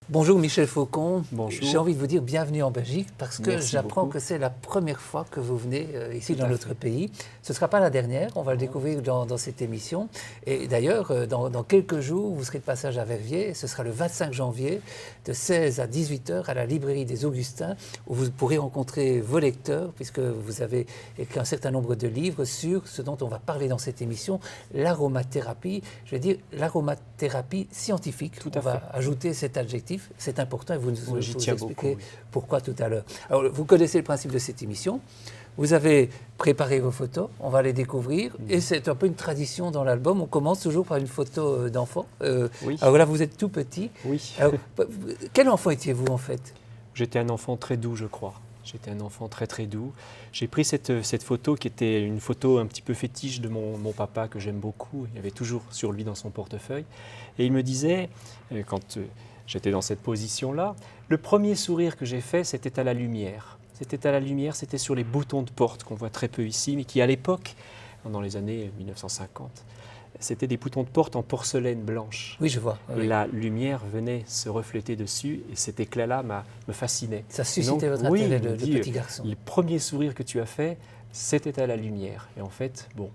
Bonjour Michel Faucon. Bonjour. J'ai envie de vous dire bienvenue en Belgique parce que Merci j'apprends beaucoup. que c'est la première fois que vous venez ici Tout dans à notre fait. pays. Ce ne sera pas la dernière, on va le découvrir dans cette émission. Et d'ailleurs, dans quelques jours, vous serez de passage à Verviers. Et ce sera le 25 janvier de 16 à 18 h à la librairie des Augustins où vous pourrez rencontrer vos lecteurs puisque vous avez écrit un certain nombre de livres sur ce dont on va parler dans cette émission, l'aromathérapie. Je vais dire l'aromathérapie scientifique. Tout On à va fait. ajouter cet adjectif, c'est important et vous nous J'y vous tiens expliquer beaucoup, oui. pourquoi tout à l'heure. Alors, vous connaissez le principe de cette émission. Vous avez préparé vos photos, on va les découvrir. Et c'est un peu une tradition dans l'album. On commence toujours par une photo d'enfant. Oui. Alors là, vous êtes tout petit. Oui. Alors, quel enfant étiez-vous en fait? J'étais un enfant très doux, je crois. J'étais un enfant très très doux. J'ai pris cette photo qui était une photo un petit peu fétiche de mon papa que j'aime beaucoup. Il avait toujours sur lui dans son portefeuille. Et il me disait, quand j'étais dans cette position-là, le premier sourire que j'ai fait, c'était à la lumière. C'était à la lumière, c'était sur les boutons de porte qu'on voit très peu ici, mais qui à l'époque, dans les années 1950, c'était des boutons de porte en porcelaine blanche. Oui, je vois. Et Oui. la lumière venait se refléter dessus et cet éclat-là me fascinait. Ça suscitait Donc, votre oui, intérêt il me de dit, petit garçon. Le premier sourire que tu as fait, c'était à la lumière. Et en fait, bon,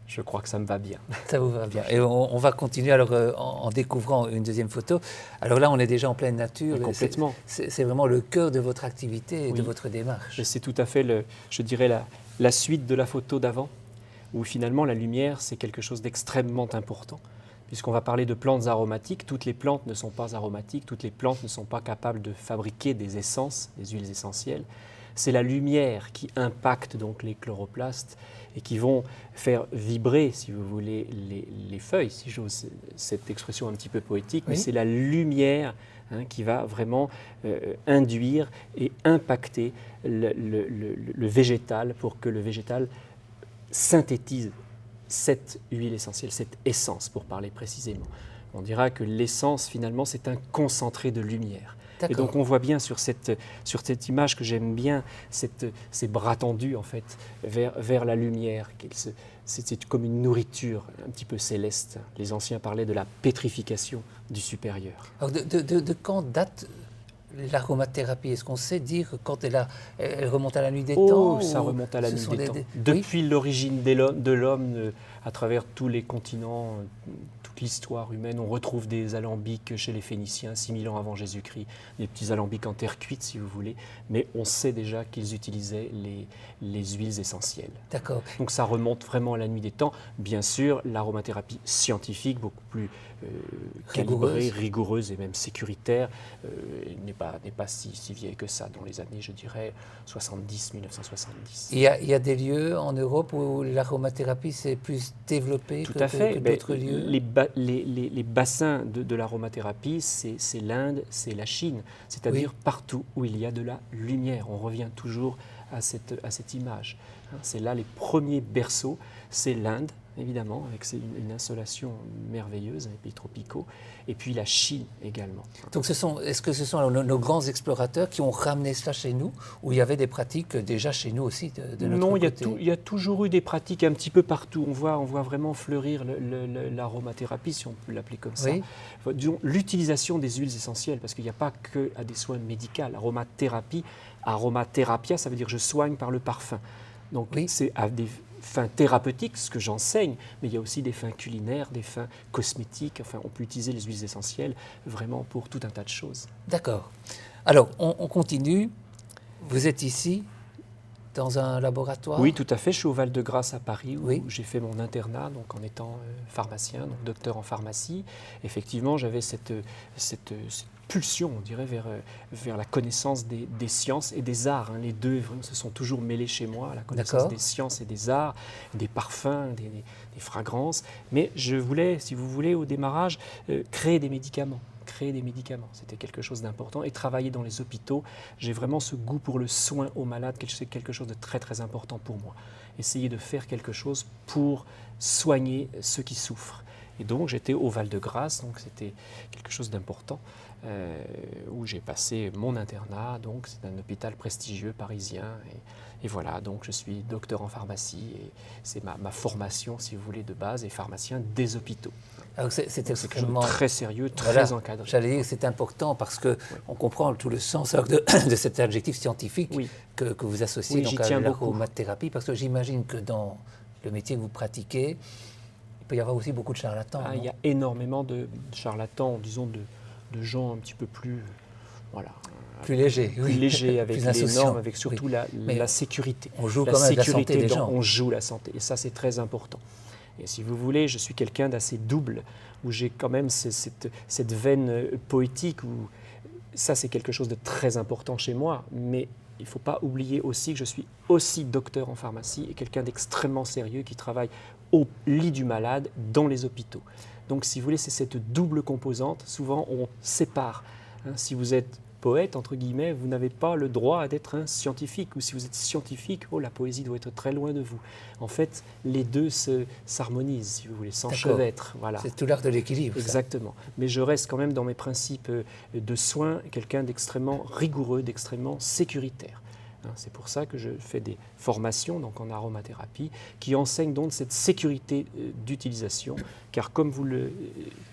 je crois que ça me va bien. Ça vous va bien. Et on va continuer alors en découvrant une deuxième photo. Alors là, on est déjà en pleine nature. Mais complètement. C'est vraiment le cœur de votre activité et de Oui. votre démarche. C'est tout à fait, je dirais, la suite de la photo d'avant, où finalement la lumière, c'est quelque chose d'extrêmement important. Puisqu'on va parler de plantes aromatiques, toutes les plantes ne sont pas aromatiques, toutes les plantes ne sont pas capables de fabriquer des essences, des huiles essentielles. C'est la lumière qui impacte donc les chloroplastes et qui vont faire vibrer, si vous voulez, les feuilles, si j'ose cette expression un petit peu poétique, mais Oui. c'est la lumière qui va vraiment induire et impacter le végétal pour que le végétal synthétise cette huile essentielle, cette essence, pour parler précisément. On dira que l'essence, finalement, c'est un concentré de lumière. Et D'accord. donc on voit bien sur cette image que j'aime bien, ces bras tendus en fait vers la lumière. C'est comme une nourriture un petit peu céleste. Les anciens parlaient de la pétrification du supérieur. Alors de quand date l'aromathérapie? Est-ce qu'on sait dire quand elle remonte à la nuit des temps? Ça ou remonte à la ce nuit sont des temps. Oui. Depuis l'origine de l'homme, à travers tous les continents, toute l'histoire humaine, on retrouve des alambics chez les Phéniciens, 6000 ans avant Jésus-Christ, des petits alambics en terre cuite si vous voulez, mais on sait déjà qu'ils utilisaient les huiles essentielles. D'accord. Donc ça remonte vraiment à la nuit des temps. Bien sûr, l'aromathérapie scientifique, beaucoup plus calibrée, rigoureuse et même sécuritaire, n'est pas si vieille que ça, dans les années, je dirais, 1970. Il y a des lieux en Europe où l'aromathérapie s'est plus développée Tout que, à fait. que d'autres lieux? Les bassins de l'aromathérapie, c'est l'Inde, c'est la Chine, c'est-à-dire partout où il y a de la lumière. On revient toujours à cette image. C'est là les premiers berceaux, c'est l'Inde, évidemment, avec une insolation merveilleuse, les pays tropicaux, et puis la Chine également. Donc est-ce que ce sont alors nos grands explorateurs qui ont ramené cela chez nous, ou il y avait des pratiques déjà chez nous aussi de notre Non, côté? il y a toujours eu des pratiques un petit peu partout. On voit vraiment fleurir l'aromathérapie, si on peut l'appeler comme ça. Oui. Disons, l'utilisation des huiles essentielles, parce qu'il n'y a pas que à des soins médicaux. Aromathérapie, aromatherapia, ça veut dire je soigne par le parfum. Donc c'est à des fins thérapeutiques, ce que j'enseigne, mais il y a aussi des fins culinaires, des fins cosmétiques. Enfin, on peut utiliser les huiles essentielles vraiment pour tout un tas de choses. D'accord. Alors, on continue. Vous êtes ici, dans un laboratoire? Oui, tout à fait. Je suis au Val-de-Grâce à Paris, où Oui. j'ai fait mon internat, donc en étant pharmacien, donc docteur en pharmacie. Effectivement, j'avais cette pulsion, on dirait, vers la connaissance des sciences et des arts. Les deux se sont toujours mêlés chez moi, la connaissance des sciences et des arts, des parfums, des fragrances. Mais je voulais, si vous voulez, au démarrage, créer des médicaments. créer des médicaments. C'était quelque chose d'important. Et travailler dans les hôpitaux, j'ai vraiment ce goût pour le soin aux malades, c'est quelque chose de très très important pour moi. Essayer de faire quelque chose pour soigner ceux qui souffrent. Et donc j'étais au Val-de-Grâce, donc c'était quelque chose d'important, où j'ai passé mon internat. Donc c'est un hôpital prestigieux parisien. Et voilà, donc je suis docteur en pharmacie et c'est ma formation, si vous voulez, de base, et pharmacien des hôpitaux. Alors c'est extrêmement très sérieux, très encadré. J'allais dire que c'est important parce qu'on comprend tout le sens alors, de cet adjectif scientifique que vous associez donc à l'aromathérapie, parce que j'imagine que dans le métier que vous pratiquez, il peut y avoir aussi beaucoup de charlatans. Il y a énormément de charlatans, disons de gens un petit peu plus... voilà. Plus léger, plus léger, avec les normes, avec surtout la sécurité. On joue quand même la santé des gens. On joue la santé, et ça c'est très important. Et si vous voulez, je suis quelqu'un d'assez double, où j'ai quand même cette veine poétique, où ça c'est quelque chose de très important chez moi, mais il ne faut pas oublier aussi que je suis aussi docteur en pharmacie et quelqu'un d'extrêmement sérieux qui travaille au lit du malade dans les hôpitaux. Donc si vous voulez, c'est cette double composante, souvent on sépare. Si vous êtes poète, entre guillemets, vous n'avez pas le droit d'être un scientifique. Ou si vous êtes scientifique, la poésie doit être très loin de vous. En fait, les deux s'harmonisent, si vous voulez, s'enchevêtrent. Voilà. C'est tout l'art de l'équilibre. Exactement. Ça. Mais je reste quand même dans mes principes de soins, quelqu'un d'extrêmement rigoureux, d'extrêmement sécuritaire. C'est pour ça que je fais des formations donc en aromathérapie qui enseignent donc cette sécurité d'utilisation, car comme vous le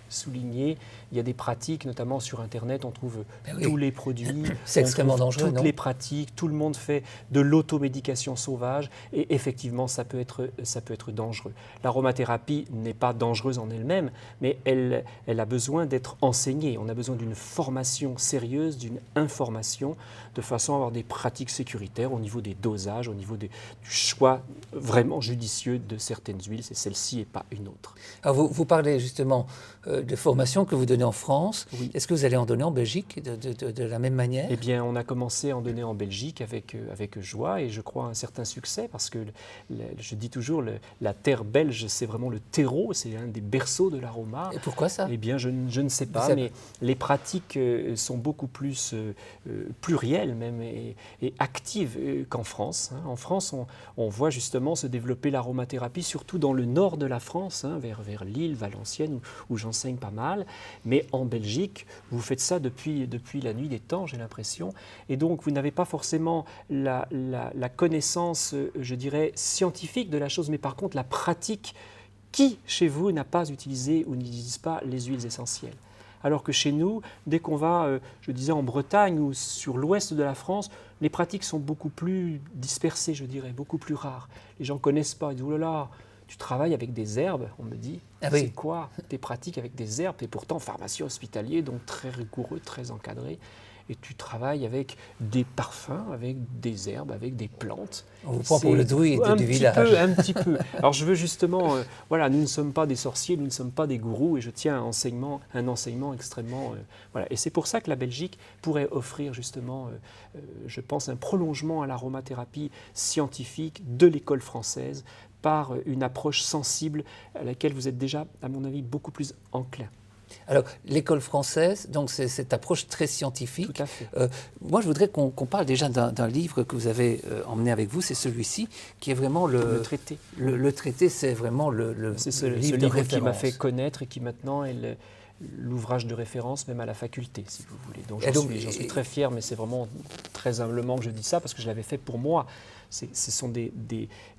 soulignez, il y a des pratiques, notamment sur Internet, on trouve tous les produits, c'est extrêmement dangereux, toutes les pratiques, tout le monde fait de l'automédication sauvage et effectivement ça peut être dangereux. L'aromathérapie n'est pas dangereuse en elle-même, mais elle a besoin d'être enseignée. On a besoin d'une formation sérieuse, d'une information, de façon à avoir des pratiques sécuritaires au niveau des dosages, au niveau du choix vraiment judicieux de certaines huiles. C'est celle-ci et pas une autre. Alors vous parlez justement de formation que vous donnez en France. Oui. Est-ce que vous allez en donner en Belgique de la même manière? Eh bien, on a commencé à en donner en Belgique avec joie et je crois un certain succès parce que je dis toujours la terre belge, c'est vraiment le terreau, c'est un des berceaux de l'aroma. Et pourquoi ça? Eh bien, je ne sais pas, mais les pratiques sont beaucoup plus plurielles même et actives qu'en France. En France, on voit justement se développer l'aromathérapie, surtout dans le nord de la France, vers Lille, Valenciennes, où j'enseigne pas mal. Mais en Belgique, vous faites ça depuis la nuit des temps, j'ai l'impression. Et donc, vous n'avez pas forcément la connaissance, je dirais, scientifique de la chose, mais par contre, la pratique. Qui, chez vous, n'a pas utilisé ou n'utilise pas les huiles essentielles? Alors que chez nous, dès qu'on va, je disais, en Bretagne ou sur l'ouest de la France, les pratiques sont beaucoup plus dispersées, je dirais, beaucoup plus rares. Les gens ne connaissent pas. Ils disent « Oh là là, tu travailles avec des herbes ?» On me dit « C'est quoi tes pratiques avec des herbes ?» Et pourtant, pharmacien hospitalier, donc très rigoureux, très encadré. Et tu travailles avec des parfums, avec des herbes, avec des plantes. On vous prend pour le druide du village. Un petit peu. Alors je veux justement, voilà, nous ne sommes pas des sorciers, nous ne sommes pas des gourous, et je tiens un enseignement extrêmement... voilà. Et c'est pour ça que la Belgique pourrait offrir justement, je pense, un prolongement à l'aromathérapie scientifique de l'école française par une approche sensible à laquelle vous êtes déjà, à mon avis, beaucoup plus enclin. Alors, l'école française, donc c'est cette approche très scientifique. Tout à fait. Moi, je voudrais qu'on parle déjà d'un livre que vous avez emmené avec vous, c'est celui-ci, qui est vraiment le traité. Le traité, c'est vraiment c'est ce livre qui m'a fait connaître et qui maintenant est l'ouvrage de référence même à la faculté, si vous voulez. Donc j'en suis très fier, mais c'est vraiment très humblement que je dis ça, parce que je l'avais fait pour moi. Ce sont des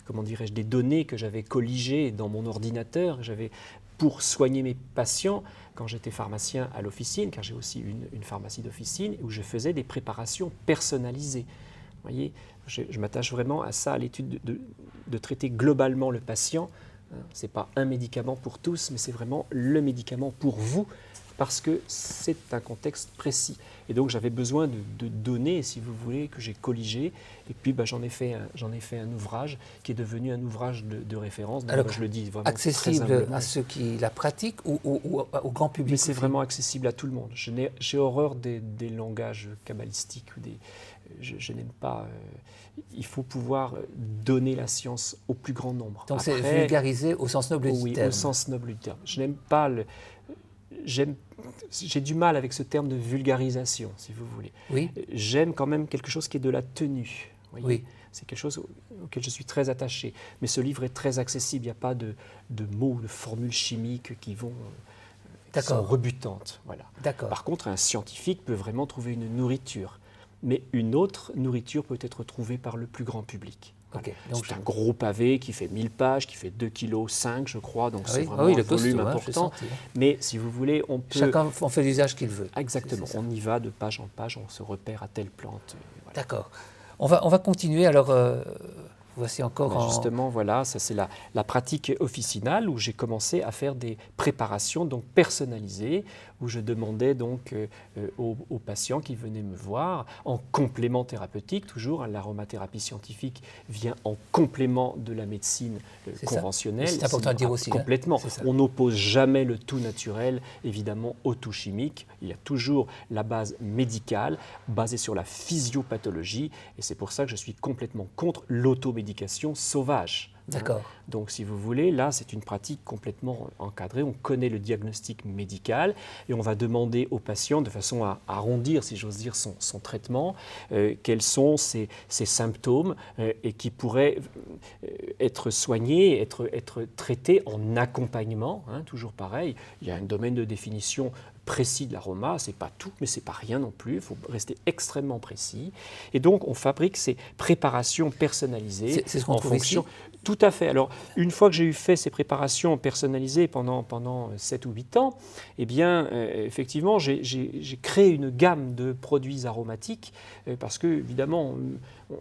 comment dirais-je, des données que j'avais colligées dans mon ordinateur. Pour soigner mes patients, quand j'étais pharmacien à l'officine, car j'ai aussi une pharmacie d'officine, où je faisais des préparations personnalisées. Vous voyez, je m'attache vraiment à ça, à l'étude de traiter globalement le patient. Ce n'est pas un médicament pour tous, mais c'est vraiment le médicament pour vous, parce que c'est un contexte précis. Et donc j'avais besoin de données, si vous voulez, que j'ai colligées. Et puis j'en ai fait un ouvrage qui est devenu un ouvrage de référence. Donc, alors, je le dis vraiment accessible à ceux qui la pratiquent ou au grand public? Mais c'est vraiment accessible à tout le monde. J'ai horreur des langages kabbalistiques. Je n'aime pas... il faut pouvoir donner la science au plus grand nombre. Donc c'est vulgarisé au sens noble du terme. Oui, au sens noble du terme. Je n'aime pas j'ai du mal avec ce terme de vulgarisation, si vous voulez. Oui. J'aime quand même quelque chose qui est de la tenue. Voyez. Oui. C'est quelque chose auquel je suis très attaché. Mais ce livre est très accessible. Il n'y a pas de mots, de formules chimiques qui sont rebutantes. Voilà. Par contre, un scientifique peut vraiment trouver une nourriture. Mais une autre nourriture peut être trouvée par le plus grand public. Okay. C'est un gros pavé qui fait 1000 pages, qui fait 2,5 kg, je crois, donc c'est vraiment un volume important. Mais si vous voulez, on peut... Chacun en fait l'usage qu'il veut. Exactement, on y va de page en page, on se repère à telle plante. Voilà. D'accord. On va continuer, alors voici encore... Justement, voilà, ça c'est la pratique officinale où j'ai commencé à faire des préparations donc personnalisées, où je demandais donc aux patients qui venaient me voir en complément thérapeutique, toujours, l'aromathérapie scientifique vient en complément de la médecine conventionnelle. C'est important à dire aussi. Complètement. On n'oppose jamais le tout naturel, évidemment, au tout chimique. Il y a toujours la base médicale, basée sur la physiopathologie, et c'est pour ça que je suis complètement contre l'automédication sauvage. D'accord. Donc, si vous voulez, là, c'est une pratique complètement encadrée. On connaît le diagnostic médical et on va demander au patient, de façon à arrondir, si j'ose dire, son traitement, quels sont ses symptômes et qui pourraient être soignés, être traités en accompagnement. Toujours pareil, il y a un domaine de définition précis de l'aroma, c'est pas tout, mais c'est pas rien non plus, il faut rester extrêmement précis. Et donc, on fabrique ces préparations personnalisées. C'est ce qu'on trouve ici ? Tout à fait. Alors, une fois que j'ai fait ces préparations personnalisées pendant 7 ou 8 ans, eh bien, effectivement, j'ai créé une gamme de produits aromatiques parce que, évidemment,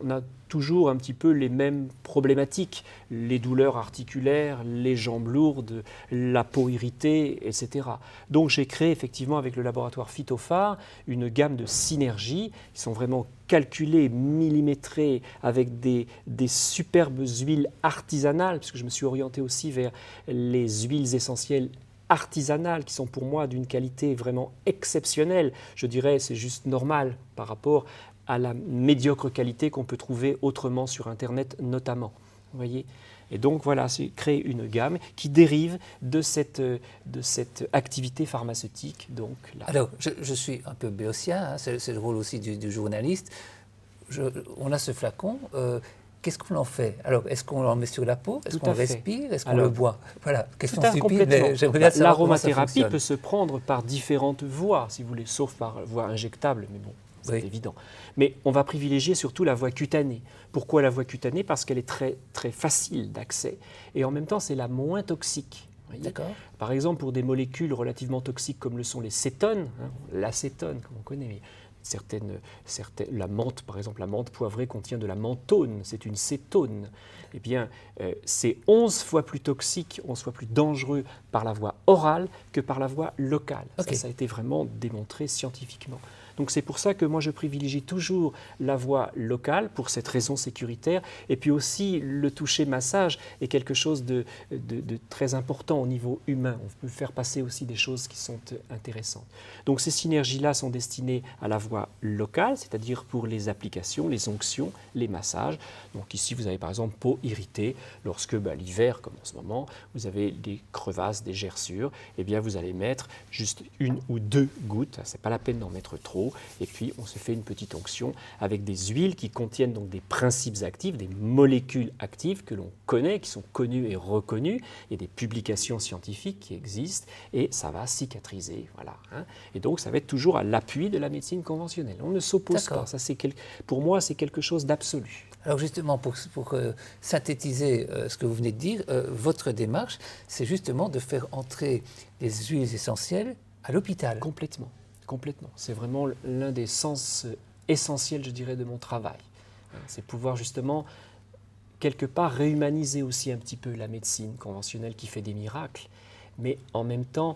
on a toujours un petit peu les mêmes problématiques, les douleurs articulaires, les jambes lourdes, la peau irritée, etc. Donc j'ai créé effectivement avec le laboratoire Phytophare une gamme de synergies qui sont vraiment calculées, millimétrées, avec des superbes huiles artisanales, puisque je me suis orienté aussi vers les huiles essentielles artisanales qui sont pour moi d'une qualité vraiment exceptionnelle. Je dirais c'est juste normal par rapport à la médiocre qualité qu'on peut trouver autrement sur Internet notamment. Vous voyez ? Et donc voilà, c'est créer une gamme qui dérive de cette activité pharmaceutique. Donc, là. Alors, je suis un peu béotien, c'est le rôle aussi du journaliste. On a ce flacon. Qu'est-ce qu'on en fait? Alors, est-ce qu'on en met sur la peau? Est-ce qu'on respire? Est-ce qu'on le boit? Voilà, question stupide, mais j'aimerais bien savoir comment ça fonctionne. L'aromathérapie peut se prendre par différentes voies, si vous voulez, sauf par voie injectable, mais bon, c'est évident. Mais on va privilégier surtout la voie cutanée. Pourquoi la voie cutanée? Parce qu'elle est très, très facile d'accès et en même temps, c'est la moins toxique. Par exemple, pour des molécules relativement toxiques comme le sont les cétones, l'acétone, comme on connaît, mais la menthe, par exemple, la menthe poivrée contient de la menthone, c'est une cétone. Eh bien, c'est 11 fois plus toxique, 11 fois plus dangereux par la voie orale que par la voie locale. Ça a été vraiment démontré scientifiquement. Donc c'est pour ça que moi je privilégie toujours la voie locale pour cette raison sécuritaire et puis aussi le toucher massage est quelque chose de très important au niveau humain. On peut faire passer aussi des choses qui sont intéressantes. Donc ces synergies-là sont destinées à la voie locale, c'est-à-dire pour les applications, les onctions, les massages. Donc ici vous avez par exemple peau irritée, lorsque l'hiver comme en ce moment, vous avez des crevasses, des gerçures, eh bien vous allez mettre juste 1 ou 2 gouttes, c'est pas la peine d'en mettre trop. Et puis on se fait une petite onction avec des huiles qui contiennent donc des principes actifs, des molécules actives que l'on connaît, qui sont connues et reconnues. Il y a des publications scientifiques qui existent et ça va cicatriser. Voilà, Et donc ça va être toujours à l'appui de la médecine conventionnelle. On ne s'oppose pas. Ça, pour moi, c'est quelque chose d'absolu. Alors justement, pour synthétiser ce que vous venez de dire, votre démarche, c'est justement de faire entrer les huiles essentielles à l'hôpital. Complètement. C'est vraiment l'un des sens essentiels, je dirais, de mon travail. C'est pouvoir justement, quelque part, réhumaniser aussi un petit peu la médecine conventionnelle qui fait des miracles. Mais en même temps,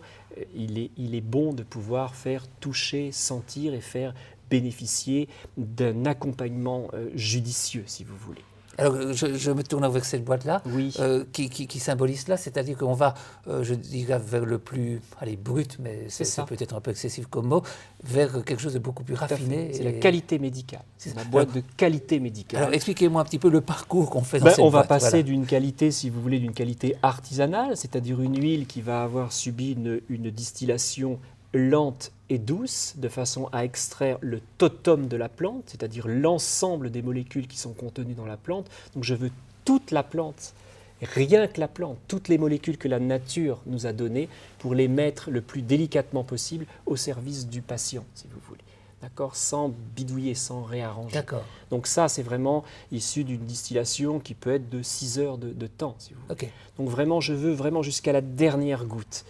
il est bon de pouvoir faire toucher, sentir et faire bénéficier d'un accompagnement judicieux, si vous voulez. Alors, je me tourne vers cette boîte-là, Oui. qui symbolise cela, c'est-à-dire qu'on va, je dirais, vers le plus, allez, brut, mais c'est peut-être un peu excessif comme mot, vers quelque chose de beaucoup plus raffiné. C'est la qualité médicale. C'est la boîte de qualité médicale. Alors, expliquez-moi un petit peu le parcours qu'on fait dans cette boîte. On va passer d'une qualité, si vous voulez, d'une qualité artisanale, c'est-à-dire une huile qui va avoir subi une distillation lente et douce, de façon à extraire le totum de la plante, c'est-à-dire l'ensemble des molécules qui sont contenues dans la plante. Donc je veux toute la plante, rien que la plante, toutes les molécules que la nature nous a données, pour les mettre le plus délicatement possible au service du patient, si vous voulez. D'accord, sans bidouiller, sans réarranger. D'accord. Donc ça, c'est vraiment issu d'une distillation qui peut être de 6 heures de temps, si vous voulez. Okay. Donc vraiment, je veux vraiment jusqu'à la dernière goutte,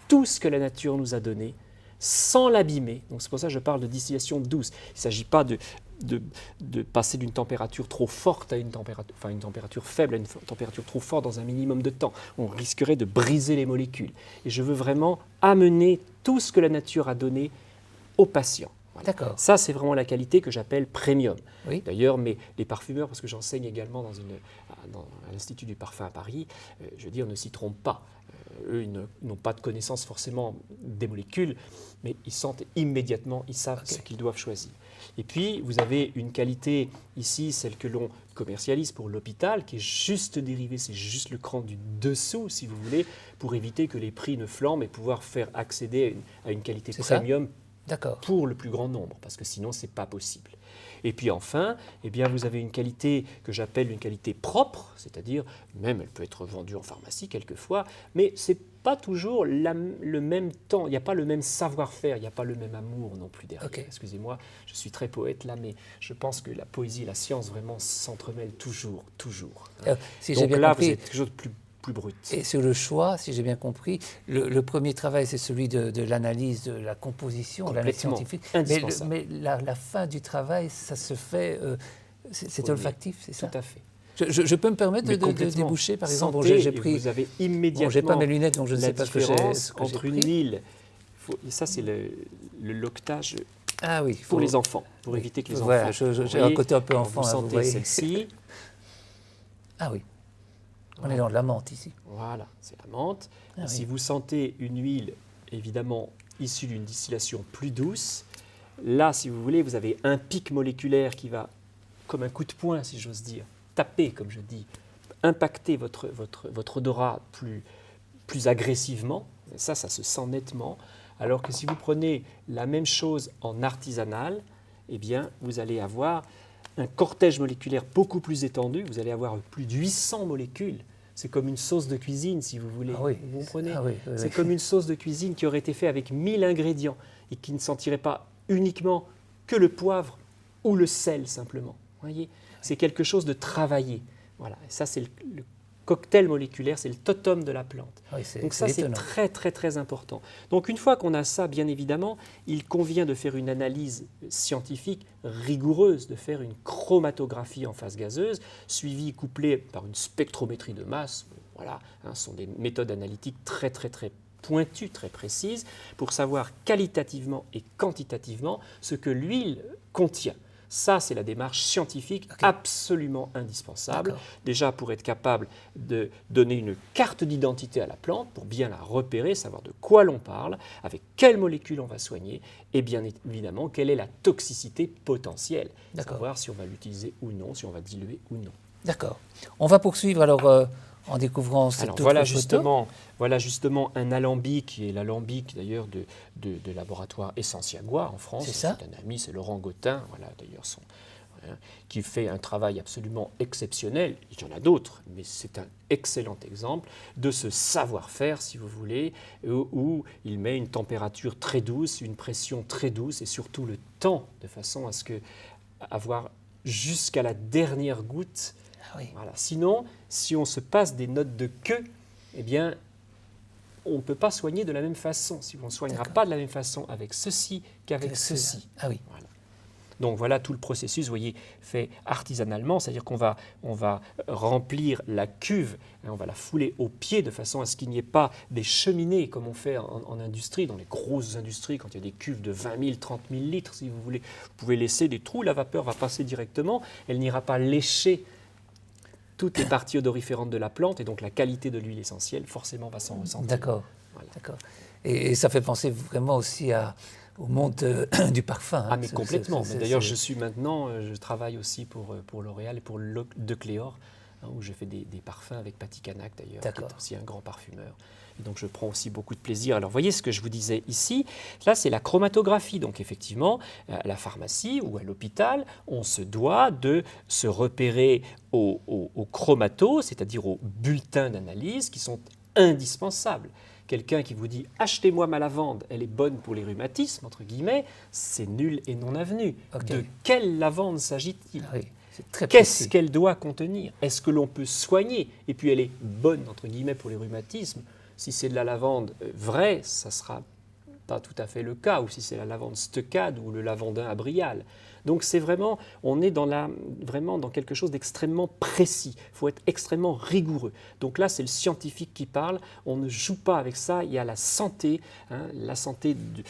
tout ce que la nature nous a donné, sans l'abîmer. Donc c'est pour ça que je parle de distillation douce. Il ne s'agit pas de passer d'une température trop forte à une température faible à une température trop forte dans un minimum de temps. On risquerait de briser les molécules. Et je veux vraiment amener tout ce que la nature a donné au patient. Voilà. D'accord. Ça, c'est vraiment la qualité que j'appelle premium. Oui. D'ailleurs, les parfumeurs, parce que j'enseigne également à l'Institut du parfum à Paris, je veux dire, ne s'y trompent pas. Eux, ils n'ont pas de connaissance forcément des molécules, mais ils sentent immédiatement, ils savent ce qu'ils doivent choisir. Et puis, vous avez une qualité ici, celle que l'on commercialise pour l'hôpital, qui est juste dérivée, c'est juste le cran du dessous, si vous voulez, pour éviter que les prix ne flambent et pouvoir faire accéder à une qualité premium pour le plus grand nombre, parce que sinon, ce n'est pas possible. Et puis enfin, eh bien, vous avez une qualité que j'appelle une qualité propre, c'est-à-dire, même elle peut être vendue en pharmacie quelquefois, mais ce n'est pas toujours le même temps, il n'y a pas le même savoir-faire, il n'y a pas le même amour non plus derrière. Excusez-moi, je suis très poète là, mais je pense que la poésie et la science vraiment s'entremêlent toujours. Si donc bien là, compris, vous êtes quelque chose de plus brut. Et sur le choix, si j'ai bien compris, le premier travail, c'est celui de l'analyse de la composition, de l'analyse scientifique. Mais la fin du travail, ça se fait, c'est olfactif, c'est ça? Tout à fait. Je peux me permettre de déboucher, par exemple, j'ai pris. Vous avez immédiatement. J'ai pas mes lunettes, donc je ne sais pas ce que j'ai entre une huile. Ça, c'est le loctage. Ah oui. Pour les enfants, pour éviter que les enfants. Voilà, j'ai un côté un peu enfant. Vous sentez celle-ci. Ah oui. On est dans de la menthe ici. Voilà, c'est la menthe. Si vous sentez une huile, évidemment, issue d'une distillation plus douce, là, si vous voulez, vous avez un pic moléculaire qui va, comme un coup de poing, si j'ose dire, taper, comme je dis, impacter votre odorat plus agressivement. Et ça se sent nettement. Alors que si vous prenez la même chose en artisanal, eh bien, vous allez avoir un cortège moléculaire beaucoup plus étendu, vous allez avoir plus de 800 molécules. C'est comme une sauce de cuisine, si vous voulez. Ah oui. Vous comprenez? C'est comme une sauce de cuisine qui aurait été faite avec 1000 ingrédients et qui ne sentirait pas uniquement que le poivre ou le sel, simplement. Voyez, c'est quelque chose de travaillé. Voilà. Et ça, c'est le cocktail moléculaire, c'est le totem de la plante. Donc ça, c'est très, très, très important. Donc une fois qu'on a ça, bien évidemment, il convient de faire une analyse scientifique rigoureuse, de faire une chromatographie en phase gazeuse, suivie, couplée par une spectrométrie de masse. Voilà, ce sont des méthodes analytiques très, très, très pointues, très précises, pour savoir qualitativement et quantitativement ce que l'huile contient. Ça, c'est la démarche scientifique absolument indispensable. Déjà pour être capable de donner une carte d'identité à la plante, pour bien la repérer, savoir de quoi l'on parle, avec quelle molécule on va soigner, et bien évidemment, quelle est la toxicité potentielle. Savoir si on va l'utiliser ou non, si on va diluer ou non. D'accord. On va poursuivre alors en découvrant cette toute voilà justement un alambic, qui est l'alambic d'ailleurs de laboratoire Essentia-Gua en France. C'est un ami, c'est Laurent Gottin, d'ailleurs qui fait un travail absolument exceptionnel. Il y en a d'autres, mais c'est un excellent exemple de ce savoir-faire, si vous voulez, où il met une température très douce, une pression très douce et surtout le temps, de façon à ce que avoir jusqu'à la dernière goutte. Voilà. Sinon, si on se passe des notes de queue, eh bien, on ne peut pas soigner de la même façon. Si on ne soignera pas de la même façon avec ceci qu'avec ceci. Voilà. Donc voilà tout le processus, vous voyez, fait artisanalement, c'est-à-dire qu'on va remplir la cuve, on va la fouler au pied de façon à ce qu'il n'y ait pas des cheminées comme on fait en industrie, dans les grosses industries, quand il y a des cuves de 20 000, 30 000 litres, si vous voulez. Vous pouvez laisser des trous, la vapeur va passer directement, elle n'ira pas lécher toutes les parties odoriférantes de la plante et donc la qualité de l'huile essentielle forcément va s'en ressentir. D'accord. Voilà. D'accord. Et ça fait penser vraiment aussi au monde du parfum. Ah mais complètement. D'ailleurs je travaille aussi pour L'Oréal et pour De Cléor, hein, où je fais des parfums avec Paty Canac d'ailleurs, qui est aussi un grand parfumeur. Et donc je prends aussi beaucoup de plaisir. Alors voyez ce que je vous disais ici, là c'est la chromatographie. Donc effectivement, à la pharmacie ou à l'hôpital, on se doit de se repérer aux chromatos, c'est-à-dire aux bulletins d'analyse qui sont indispensables. Quelqu'un qui vous dit « achetez-moi ma lavande, elle est bonne pour les rhumatismes », entre guillemets, c'est nul et non avenu. Okay. De quelle lavande s'agit-il? Ah oui, qu'est-ce qu'elle doit contenir? Est-ce que l'on peut soigner? Et puis elle est bonne, entre guillemets, pour les rhumatismes. Si c'est de la lavande vraie, ça ne sera pas tout à fait le cas, ou si c'est la lavande stockade ou le lavandin abrial. Donc c'est vraiment, on est vraiment dans quelque chose d'extrêmement précis. Il faut être extrêmement rigoureux. Donc là, c'est le scientifique qui parle. On ne joue pas avec ça. Il y a la santé de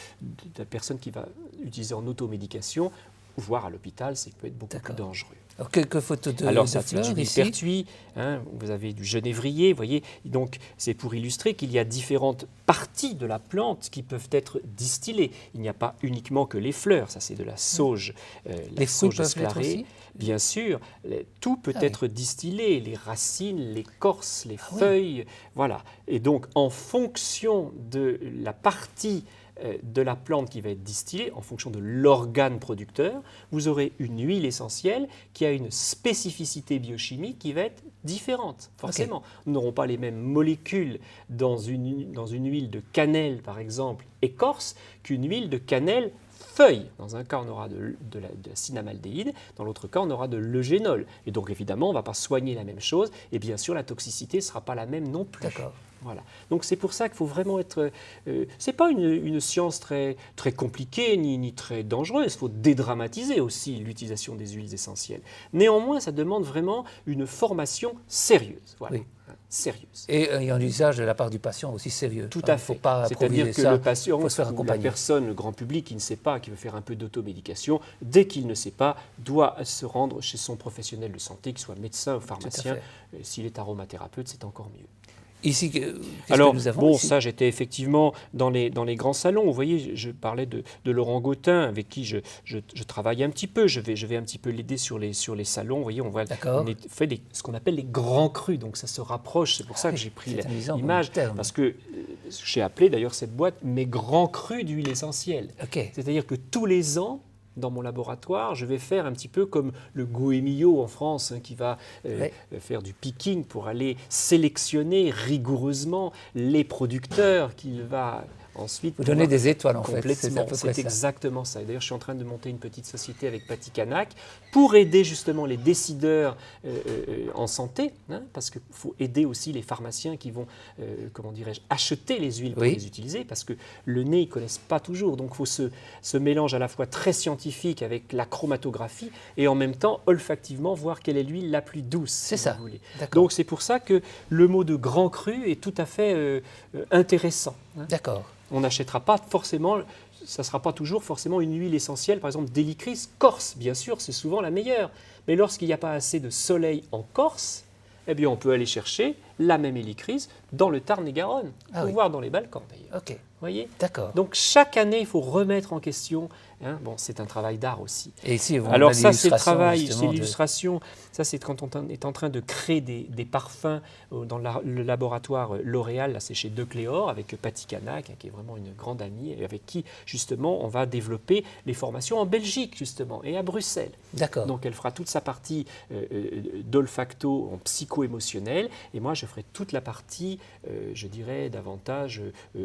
la personne qui va utiliser en automédication, voire à l'hôpital, c'est peut être beaucoup plus dangereux. Alors, quelques photos de ça, fleurs c'est du ici. millepertuis, hein, vous avez du genévrier, vous voyez. Donc, c'est pour illustrer qu'il y a différentes parties de la plante qui peuvent être distillées. Il n'y a pas uniquement que les fleurs, ça c'est de la sauge, les fruits peuvent l'être aussi. Bien sûr, tout peut être distillé, les racines, l'écorce, les feuilles, voilà. Et donc, en fonction de la partie de la plante qui va être distillée, en fonction de l'organe producteur, vous aurez une huile essentielle qui a une spécificité biochimique qui va être différente, forcément. Nous n'aurons pas les mêmes molécules dans une huile de cannelle, par exemple, écorce, qu'une huile de cannelle feuille. Dans un cas, on aura de la cinnamaldéhyde, dans l'autre cas, on aura de l'eugénol. Et donc, évidemment, on ne va pas soigner la même chose, et bien sûr, la toxicité ne sera pas la même non plus. D'accord. Voilà. Donc c'est pour ça qu'il faut vraiment être... c'est pas une science très, très compliquée ni très dangereuse. Il faut dédramatiser aussi l'utilisation des huiles essentielles. Néanmoins, ça demande vraiment une formation sérieuse. Voilà. Oui. Sérieuse. Et un usage de la part du patient aussi sérieux. Tout à fait. C'est-à-dire que le patient, faut se faire accompagner. La personne, le grand public qui ne sait pas, qui veut faire un peu d'automédication, dès qu'il ne sait pas, doit se rendre chez son professionnel de santé, qu'il soit médecin ou pharmacien. S'il est aromathérapeute, c'est encore mieux. Ici, alors, que nous avons ici ça, j'étais effectivement dans les grands salons. Vous voyez, je parlais de Laurent Gautin, avec qui je travaille un petit peu. Je vais un petit peu l'aider sur les salons. Vous voyez, on fait ce qu'on appelle les grands crus. Donc, ça se rapproche. C'est pour ça que j'ai pris l'image. Parce que j'ai appelé d'ailleurs cette boîte « Mes grands crus d'huile essentielle ». C'est-à-dire que tous les ans, dans mon laboratoire, je vais faire un petit peu comme le Goemio en France, qui va faire du picking pour aller sélectionner rigoureusement les producteurs qu'il va ensuite... Vous donnez des étoiles en fait. Complètement, c'est exactement ça. D'ailleurs, je suis en train de monter une petite société avec Paty Canac pour aider justement les décideurs en santé, hein, parce qu'il faut aider aussi les pharmaciens qui vont, acheter les huiles pour les utiliser, parce que le nez, ils ne connaissent pas toujours. Donc, il faut ce mélange à la fois très scientifique avec la chromatographie et en même temps, olfactivement, voir quelle est l'huile la plus douce. C'est ça. Vous voulez. Donc, c'est pour ça que le mot de grand cru est tout à fait intéressant. Hein. D'accord. On n'achètera pas forcément, ça ne sera pas toujours forcément une huile essentielle, par exemple d'hélicris corse, bien sûr, c'est souvent la meilleure. Mais lorsqu'il n'y a pas assez de soleil en Corse, eh bien on peut aller chercher la même hélicris dans le Tarn-et-Garonne, voire dans les Balkans d'ailleurs. Ok. Voyez. D'accord. Donc chaque année, il faut remettre en question. Hein, bon, c'est un travail d'art aussi. Et ici, alors ça, c'est le travail, c'est l'illustration. Ça, c'est quand on est en train de créer des parfums dans le laboratoire L'Oréal. Là, c'est chez De Cléor avec Paty Canac, qui est vraiment une grande amie, et avec qui justement on va développer les formations en Belgique justement et à Bruxelles. D'accord. Donc elle fera toute sa partie d'olfacto en psycho-émotionnel, et moi je ferai toute la partie, je dirais davantage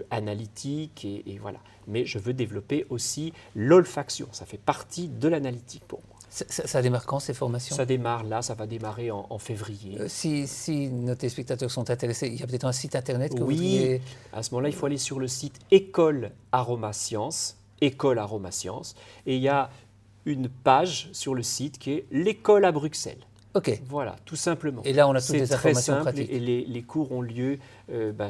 analytique et voilà. Mais je veux développer aussi l'olfaction. Ça fait partie de l'analytique pour moi. Ça démarre quand ces formations? Ça démarre là, ça va démarrer en février. Si nos téléspectateurs sont intéressés, il y a peut-être un site internet que vous voudriez... à ce moment-là, il faut aller sur le site École Aromasciences, École Aromasciences, et il y a une page sur le site qui est l'école à Bruxelles. OK. Voilà, tout simplement. Et là, on a toutes C'est les très informations simple pratiques. et les cours ont lieu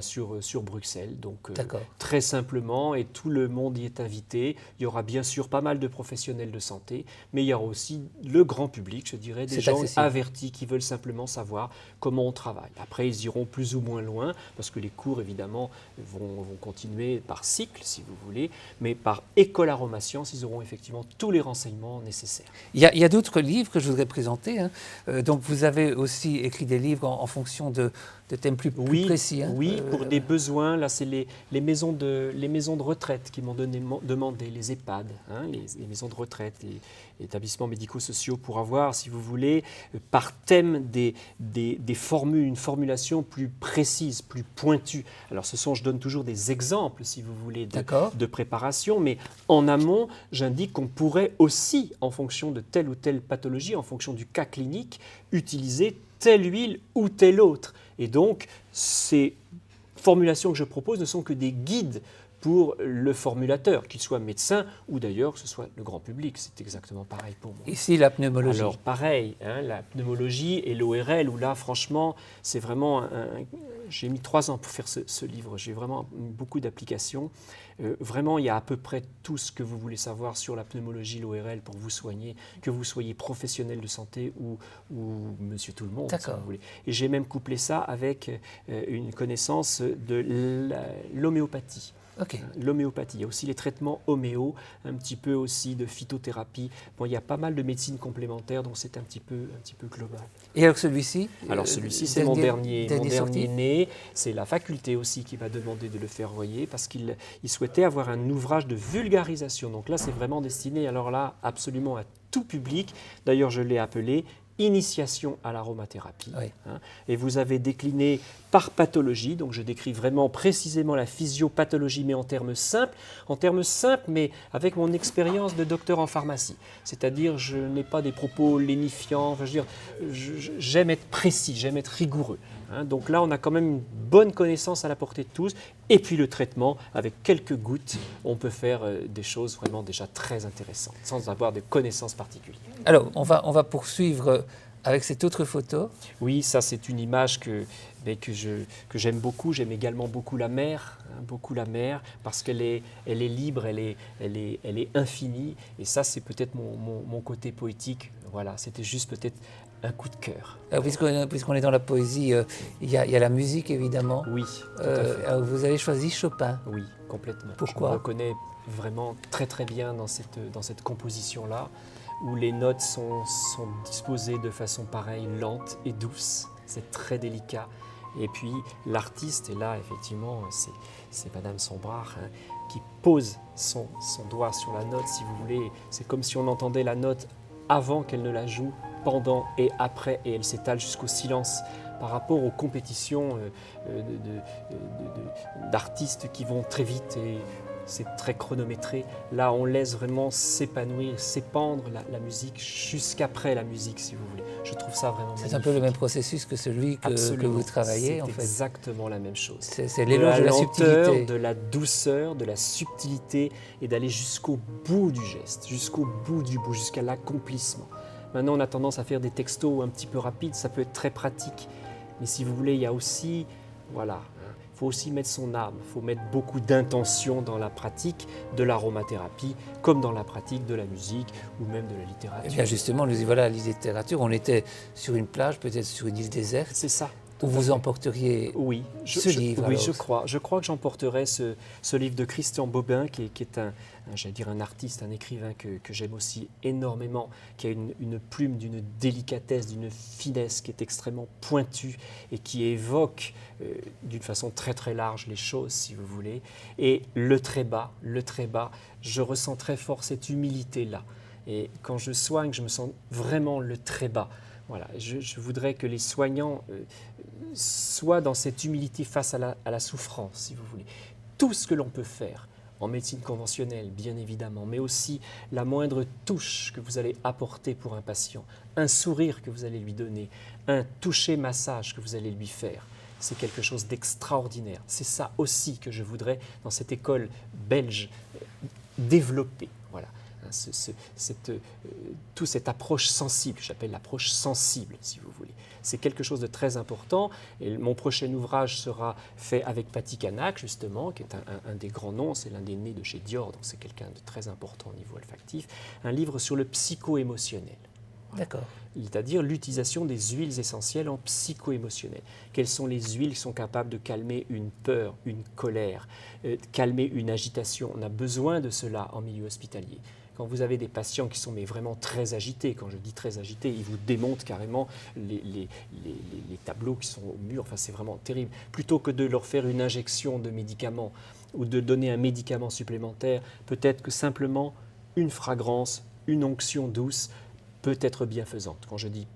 sur Bruxelles. Donc, D'accord. très simplement, et tout le monde y est invité. Il y aura bien sûr pas mal de professionnels de santé, mais il y aura aussi le grand public, je dirais, des C'est gens accessible. avertis qui veulent simplement savoir comment on travaille. Après, ils iront plus ou moins loin, parce que les cours, évidemment, vont continuer par cycle, si vous voulez, mais par École Aromasciences, ils auront effectivement tous les renseignements nécessaires. Il y a d'autres livres que je voudrais présenter, hein. Donc, vous avez aussi écrit des livres en fonction de thèmes plus précis. Hein. Oui, pour des besoins. Là, c'est les maisons de retraite qui m'ont demandé, les EHPAD, hein, les maisons de retraite, les établissements médico-sociaux, pour avoir, si vous voulez, par thème des formules, une formulation plus précise, plus pointue. Alors, je donne toujours des exemples, si vous voulez, de préparation, mais en amont, j'indique qu'on pourrait aussi, en fonction de telle ou telle pathologie, en fonction du cas clinique, utiliser telle huile ou telle autre. Et donc, ces formulations que je propose ne sont que des guides pour le formulateur, qu'il soit médecin ou d'ailleurs que ce soit le grand public. C'est exactement pareil pour moi. Ici, la pneumologie. Alors pareil, hein, la pneumologie et l'ORL, où là, franchement, c'est vraiment... J'ai mis 3 ans pour faire ce livre. J'ai vraiment beaucoup d'applications. Vraiment, il y a à peu près tout ce que vous voulez savoir sur la pneumologie, l'ORL pour vous soigner, que vous soyez professionnel de santé ou monsieur tout le monde, si vous voulez. Et j'ai même couplé ça avec une connaissance de l'homéopathie. Okay. L'homéopathie, il y a aussi les traitements homéo, un petit peu aussi de phytothérapie. Bon, il y a pas mal de médecines complémentaires, donc c'est un petit peu global. Et alors celui-ci Alors celui-ci, c'est mon dernier né. C'est la faculté aussi qui m'a demandé de le faire envoyer parce qu'il souhaitait avoir un ouvrage de vulgarisation. Donc là, c'est vraiment destiné, alors là, absolument à tout public. D'ailleurs, je l'ai appelé Initiation à l'aromathérapie. Oui. Hein, et vous avez décliné par pathologie, donc je décris vraiment précisément la physiopathologie, mais en termes simples, mais avec mon expérience de docteur en pharmacie. C'est-à-dire, je n'ai pas des propos lénifiants, enfin, j'aime être précis, j'aime être rigoureux. Hein, donc là, on a quand même une bonne connaissance à la portée de tous. Et puis le traitement, avec quelques gouttes, on peut faire des choses vraiment déjà très intéressantes, sans avoir de connaissances particulières. Alors, on va poursuivre avec cette autre photo. Oui, ça c'est une image que j'aime beaucoup. J'aime également beaucoup la mer, parce qu'elle est libre, elle est infinie. Et ça, c'est peut-être mon côté poétique. Voilà, c'était juste peut-être un coup de cœur. Puisqu'on est dans la poésie, il y a la musique évidemment. Oui, tout à fait. Vous avez choisi Chopin. Oui, complètement. Pourquoi ? Je me reconnais vraiment très très bien dans cette composition-là, où les notes sont disposées de façon pareille, lente et douce. C'est très délicat. Et puis l'artiste, et là effectivement, c'est Madame Sombrard, hein, qui pose son doigt sur la note, si vous voulez. C'est comme si on entendait la note avant qu'elle ne la joue, pendant et après, et elle s'étale jusqu'au silence par rapport aux compétitions d'artistes qui vont très vite et c'est très chronométré. Là, on laisse vraiment s'épanouir, s'épandre la musique jusqu'après la musique, si vous voulez. Je trouve ça vraiment magnifique. C'est un peu le même processus que celui que vous travaillez, en fait. C'est exactement la même chose. C'est l'éloge de la lenteur, subtilité. de la douceur, de la subtilité et d'aller jusqu'au bout du geste, jusqu'au bout du bout, jusqu'à l'accomplissement. Maintenant, on a tendance à faire des textos un petit peu rapides, ça peut être très pratique. Mais si vous voulez, il y a aussi, voilà, il faut aussi mettre son âme, il faut mettre beaucoup d'intention dans la pratique de l'aromathérapie, comme dans la pratique de la musique ou même de la littérature. Et bien justement, voilà, la littérature, on était sur une plage, peut-être sur une île déserte. C'est ça. Où vous emporteriez ce livre. Oui, je crois. Je crois que j'emporterai ce livre de Christian Bobin, qui est un artiste, un écrivain que j'aime aussi énormément, qui a une plume d'une délicatesse, d'une finesse qui est extrêmement pointue et qui évoque d'une façon très très large les choses, si vous voulez. Et le très bas, je ressens très fort cette humilité-là. Et quand je soigne, je me sens vraiment le très bas. Voilà, je voudrais que les soignants soient dans cette humilité face à la souffrance, si vous voulez. Tout ce que l'on peut faire en médecine conventionnelle, bien évidemment, mais aussi la moindre touche que vous allez apporter pour un patient, un sourire que vous allez lui donner, un toucher massage que vous allez lui faire. C'est quelque chose d'extraordinaire. C'est ça aussi que je voudrais, dans cette école belge, développer. Voilà. toute cette approche sensible, j'appelle l'approche sensible, si vous voulez. C'est quelque chose de très important. Et mon prochain ouvrage sera fait avec Paty Canac, justement, qui est un des grands noms. C'est l'un des nés de chez Dior, donc c'est quelqu'un de très important au niveau olfactif. Un livre sur le psycho-émotionnel. D'accord. C'est-à-dire l'utilisation des huiles essentielles en psycho-émotionnel. Quelles sont les huiles qui sont capables de calmer une peur, une colère, calmer une agitation? On a besoin de cela en milieu hospitalier. Quand vous avez des patients qui sont vraiment très agités, quand je dis très agités, ils vous démontent carrément les tableaux qui sont au mur, enfin c'est vraiment terrible. Plutôt que de leur faire une injection de médicaments ou de donner un médicament supplémentaire, peut-être que simplement une fragrance, une onction douce peut être bienfaisante. Quand je dis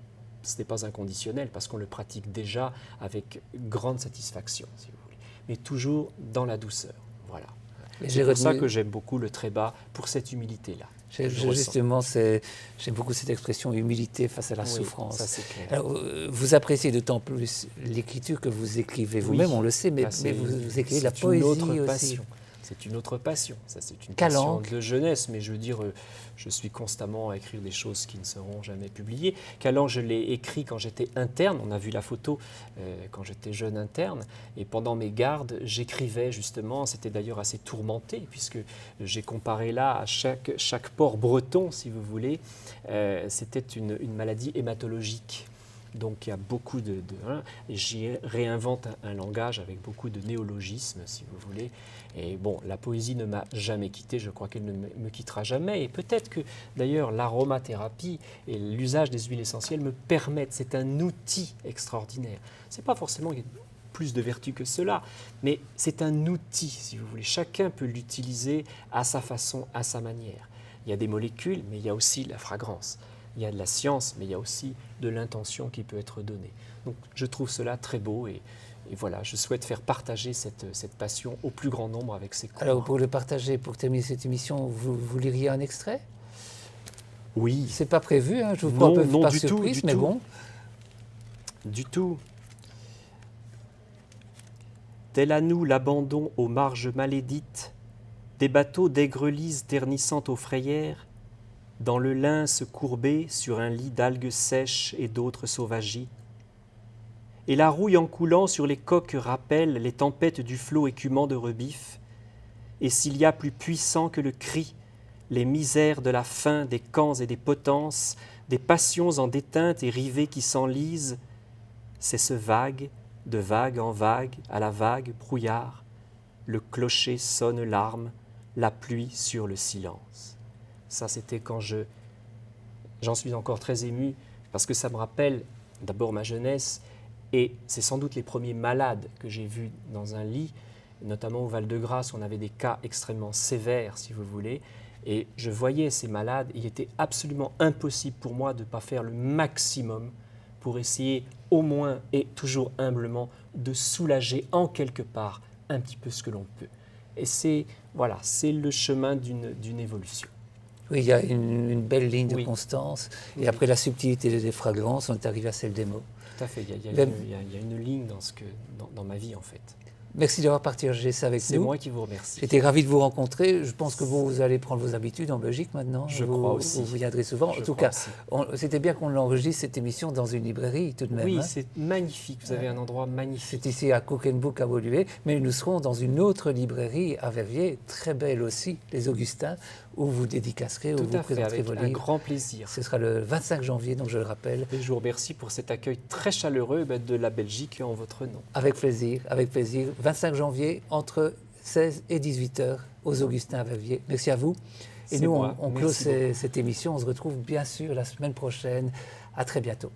ce n'est pas inconditionnel, parce qu'on le pratique déjà avec grande satisfaction, si vous voulez, mais toujours dans la douceur. Voilà. C'est pour ça que j'aime beaucoup le trébat, pour cette humilité-là. Justement, j'aime beaucoup cette expression humilité face à la souffrance. Ça, c'est clair. Alors, vous appréciez d'autant plus l'écriture que vous écrivez vous-même, on le sait, mais vous écrivez de la poésie aussi. C'est une autre passion. Ça, c'est une passion de jeunesse, mais je veux dire, je suis constamment à écrire des choses qui ne seront jamais publiées. Calanque, je l'ai écrit quand j'étais interne. On a vu la photo quand j'étais jeune interne. Et pendant mes gardes, j'écrivais justement. C'était d'ailleurs assez tourmenté, puisque j'ai comparé là à chaque port breton, si vous voulez. C'était une maladie hématologique. Donc il y a beaucoup j'y réinvente un langage avec beaucoup de néologismes, si vous voulez. Et bon, la poésie ne m'a jamais quitté, je crois qu'elle ne me quittera jamais. Et peut-être que d'ailleurs l'aromathérapie et l'usage des huiles essentielles me permettent, c'est un outil extraordinaire. Ce n'est pas forcément plus de vertu que cela, mais c'est un outil, si vous voulez. Chacun peut l'utiliser à sa façon, à sa manière. Il y a des molécules, mais il y a aussi la fragrance. Il y a de la science, mais il y a aussi de l'intention qui peut être donnée. Donc je trouve cela très beau et voilà, je souhaite faire partager cette passion au plus grand nombre avec ces cours. Alors pour le partager, pour terminer cette émission, vous liriez un extrait? Oui. C'est pas prévu, hein, je vous prends un peu par surprise, mais bon. Du tout. Tel à nous l'abandon aux marges malédites, des bateaux d'aigre-lise ternissant aux frayères, dans le lin se courber sur un lit d'algues sèches et d'autres sauvagies. Et la rouille en coulant sur les coques rappelle les tempêtes du flot écumant de rebif. Et s'il y a plus puissant que le cri, les misères de la faim, des camps et des potences, des passions en déteinte et rivées qui s'enlisent, c'est ce vague, de vague en vague, à la vague brouillard, le clocher sonne l'arme, la pluie sur le silence. Ça, c'était quand j'en suis encore très ému, parce que ça me rappelle d'abord ma jeunesse, et c'est sans doute les premiers malades que j'ai vus dans un lit, notamment au Val-de-Grâce, on avait des cas extrêmement sévères, si vous voulez, et je voyais ces malades, il était absolument impossible pour moi de ne pas faire le maximum pour essayer au moins, et toujours humblement, de soulager en quelque part un petit peu ce que l'on peut. Et c'est le chemin d'une évolution. Oui, il y a une belle ligne de constance. Et après la subtilité des fragrances, on est arrivé à celle des mots. Tout à fait, il y a une ligne dans ma vie en fait. Merci d'avoir partagé ça avec nous. C'est moi qui vous remercie. J'étais ravi de vous rencontrer. Je pense que vous allez prendre vos habitudes en Belgique maintenant. Je crois aussi. Vous viendrez souvent. En tout cas, c'était bien qu'on l'enregistre, cette émission, dans une librairie tout de même. Oui, c'est magnifique. Vous avez un endroit magnifique. C'est ici à Cook & Book à Woluwe. Mais nous serons dans une autre librairie à Verviers, très belle aussi, les Augustins, où vous dédicacerez, où vous présenterez vos livres. Avec un grand plaisir. Ce sera le 25 janvier, donc je le rappelle. Et je vous remercie pour cet accueil très chaleureux de la Belgique en votre nom. Avec plaisir, avec plaisir. 25 janvier, entre 16 et 18 h aux Augustins à Verviers. Merci à vous. Et nous, on close cette émission. On se retrouve bien sûr la semaine prochaine. À très bientôt.